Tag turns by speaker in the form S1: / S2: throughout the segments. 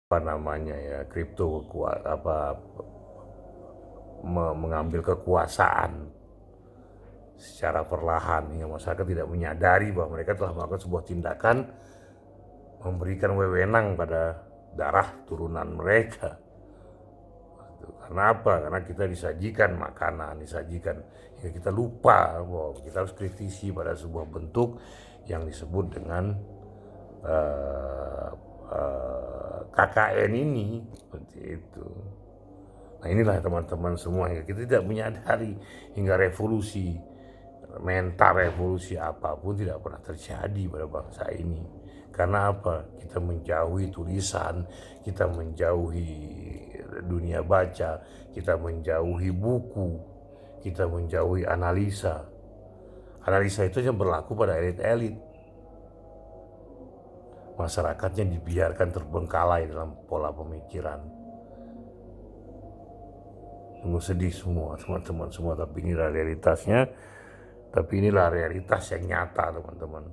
S1: kripto mengambil kekuasaan secara perlahan hingga masyarakat tidak menyadari bahwa mereka telah melakukan sebuah tindakan memberikan wewenang pada darah turunan mereka. Karena apa? Karena kita disajikan makanan, disajikan hingga kita lupa bahwa kita harus kritisi pada sebuah bentuk yang disebut dengan KKN ini, seperti itu. Nah inilah teman-teman semua, hingga kita tidak menyadari hingga revolusi mental, revolusi apapun tidak pernah terjadi pada bangsa ini. Karena apa? Kita menjauhi tulisan, kita menjauhi dunia baca, kita menjauhi buku, kita menjauhi analisa. Analisa itu yang berlaku pada elit-elit. Masyarakatnya dibiarkan terbengkalai dalam pola pemikiran. Sungguh sedih semua teman-teman semua, tapi inilah realitasnya. Tapi inilah realitas yang nyata teman-teman.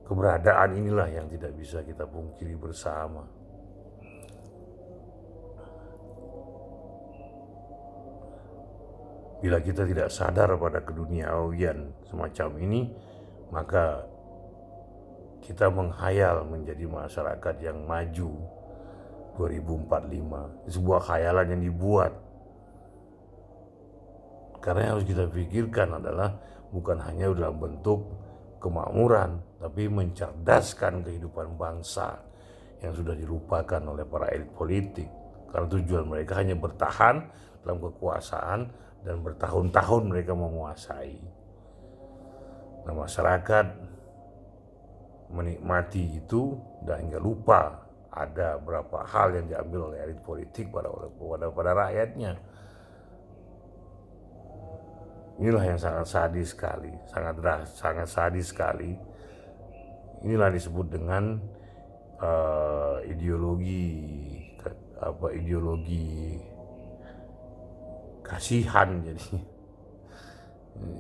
S1: Keberadaan inilah yang tidak bisa kita pungkiri bersama. Bila kita tidak sadar pada keduniawian semacam ini, maka kita menghayal menjadi masyarakat yang maju 2045. Sebuah khayalan yang dibuat. Karena yang harus kita pikirkan adalah bukan hanya dalam bentuk kemakmuran, tapi mencerdaskan kehidupan bangsa yang sudah dilupakan oleh para elit politik. Karena tujuan mereka hanya bertahan dalam kekuasaan dan bertahun-tahun mereka menguasai. Nah, masyarakat menikmati itu dan hingga lupa ada beberapa hal yang diambil oleh elit politik pada rakyatnya. Inilah yang sangat sadis sekali, sangat sadis sekali. Inilah disebut dengan ideologi kasihan. Jadi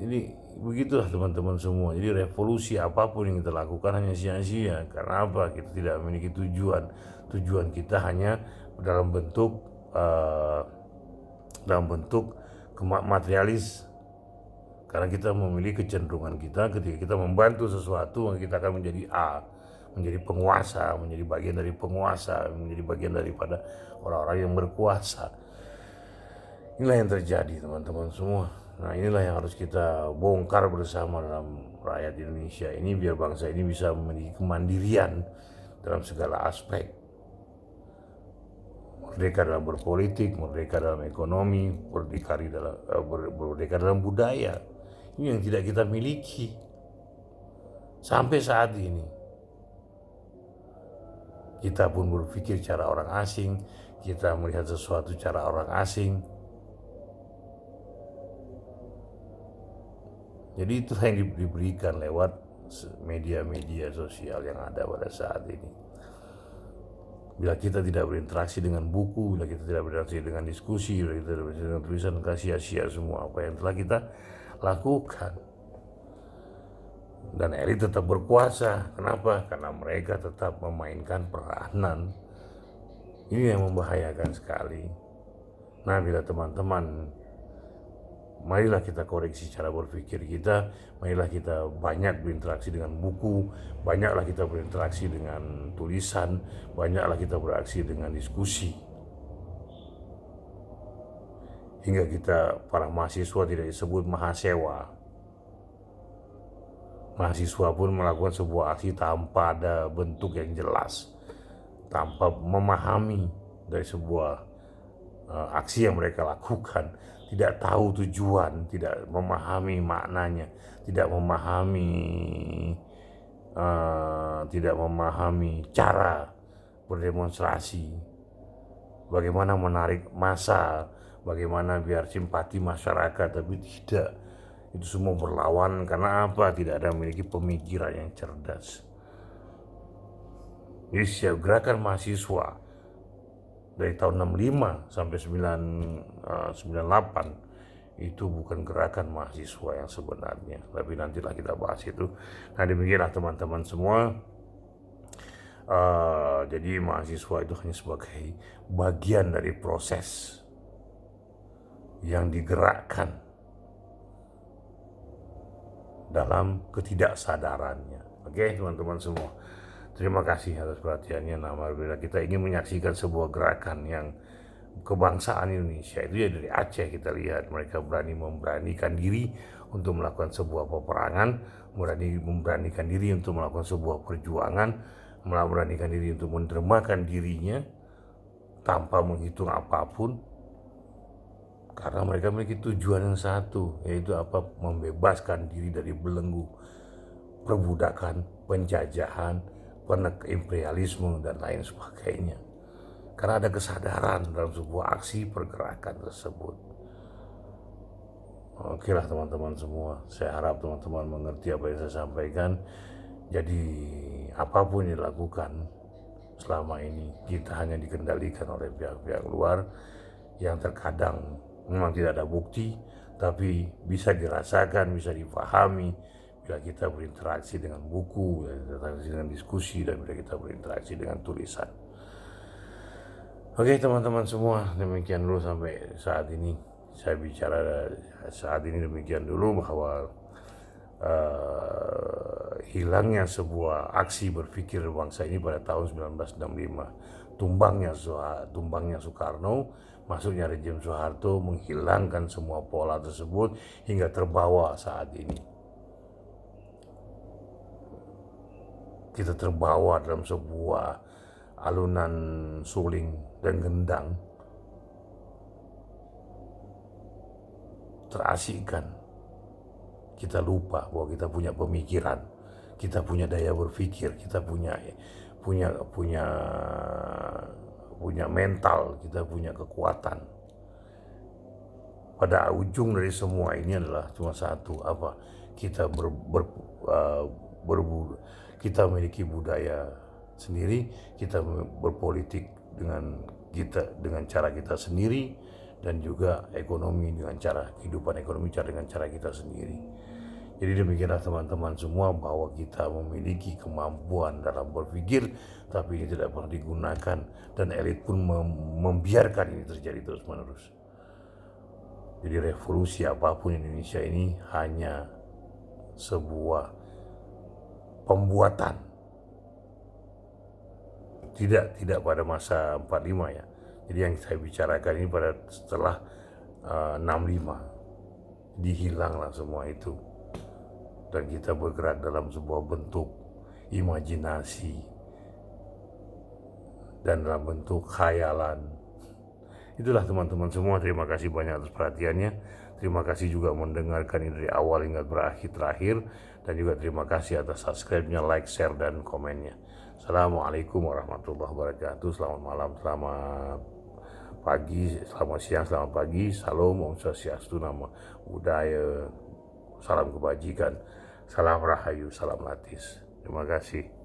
S1: ini begitulah teman-teman semua. Jadi revolusi apapun yang kita lakukan hanya sia-sia. Karena apa? Kita tidak memiliki tujuan. Tujuan kita hanya dalam bentuk materialis. Karena kita memiliki kecenderungan kita ketika kita membantu sesuatu, kita akan menjadi menjadi penguasa, menjadi bagian dari penguasa, menjadi bagian daripada orang-orang yang berkuasa. Inilah yang terjadi teman-teman semua. Nah inilah yang harus kita bongkar bersama dalam rakyat Indonesia ini, biar bangsa ini bisa memiliki kemandirian dalam segala aspek. Merdeka dalam berpolitik, merdeka dalam ekonomi, merdeka dalam budaya. Ini yang tidak kita miliki sampai saat ini. Kita pun berpikir cara orang asing, kita melihat sesuatu cara orang asing. Jadi itu yang diberikan lewat media-media sosial yang ada pada saat ini. Bila kita tidak berinteraksi dengan buku, bila kita tidak berinteraksi dengan diskusi, bila kita tidak berinteraksi dengan tulisan, sia-sia semua apa yang telah kita lakukan. Dan elit tetap berkuasa. Kenapa? Karena mereka tetap memainkan peranan. Ini yang membahayakan sekali. Nah, bila teman-teman, marilah kita koreksi cara berpikir kita, marilah kita banyak berinteraksi dengan buku, banyaklah kita berinteraksi dengan tulisan, banyaklah kita beraksi dengan diskusi. Hingga kita, para mahasiswa, tidak disebut mahasewa. Mahasiswa pun melakukan sebuah aksi tanpa ada bentuk yang jelas, tanpa memahami dari sebuah aksi yang mereka lakukan, tidak tahu tujuan, tidak memahami maknanya, tidak memahami cara berdemonstrasi, bagaimana menarik massa, bagaimana biar simpati masyarakat, tapi tidak. Itu semua berlawan karena apa? Tidak ada memiliki pemikiran yang cerdas. Jadi setiap gerakan mahasiswa dari tahun 65 sampai 98 itu bukan gerakan mahasiswa yang sebenarnya. Tapi nantilah kita bahas itu. Nah demikianlah teman-teman semua. Jadi mahasiswa itu hanya sebagai bagian dari proses yang digerakkan dalam ketidaksadarannya. Oke, teman-teman semua. Terima kasih atas perhatiannya. Nama bila kita ingin menyaksikan sebuah gerakan yang kebangsaan Indonesia itu ya dari Aceh, kita lihat mereka memberanikan diri untuk melakukan sebuah peperangan, memberanikan diri untuk melakukan sebuah perjuangan, memberanikan diri untuk mendermakan dirinya tanpa menghitung apapun, karena mereka memiliki tujuan yang satu, yaitu apa? Membebaskan diri dari belenggu perbudakan, penjajahan, imperialisme dan lain sebagainya. Karena ada kesadaran dalam sebuah aksi pergerakan tersebut. Oke lah teman-teman semua, saya harap teman-teman mengerti apa yang saya sampaikan. Jadi apapun yang dilakukan selama ini, kita hanya dikendalikan oleh pihak-pihak luar yang terkadang memang tidak ada bukti, tapi bisa dirasakan, bisa dipahami bila kita berinteraksi dengan buku, berinteraksi dengan diskusi, dan bila kita berinteraksi dengan tulisan. Oke teman-teman semua, demikian dulu sampai saat ini. Saya bicara saat ini demikian dulu, bahwa hilangnya sebuah aksi berpikir bangsa ini pada tahun 1965. Tumbangnya Soekarno, masuknya rejim Soeharto menghilangkan semua pola tersebut hingga terbawa saat ini. Kita terbawa dalam sebuah alunan suling dan gendang, terasingkan. Kita lupa bahwa kita punya pemikiran, kita punya daya berpikir, kita punya mental, kita punya kekuatan. Pada ujung dari semua ini adalah cuma satu, apa? Kita memiliki budaya sendiri, kita berpolitik dengan cara kita sendiri, dan juga ekonomi dengan cara kehidupan ekonomi dengan cara kita sendiri. Jadi demikianlah teman-teman semua, bahwa kita memiliki kemampuan dalam berpikir, tapi ini tidak pernah digunakan, dan elit pun membiarkan ini terjadi terus-menerus. Jadi revolusi apapun Indonesia ini hanya sebuah pembuatan. Tidak pada masa 45 ya. Jadi yang saya bicarakan ini pada setelah 65. Dihilanglah semua itu. Dan kita bergerak dalam sebuah bentuk imajinasi dan dalam bentuk khayalan. Itulah teman-teman semua, terima kasih banyak atas perhatiannya. Terima kasih juga mendengarkan ini dari awal hingga terakhir. Dan juga terima kasih atas subscribe-nya, like, share, dan komennya. Assalamualaikum warahmatullahi wabarakatuh. Selamat malam, selamat pagi, selamat siang, selamat pagi. Salam, Om Swastiastu, Namo Buddhaya, salam kebajikan, salam rahayu, salam latis. Terima kasih.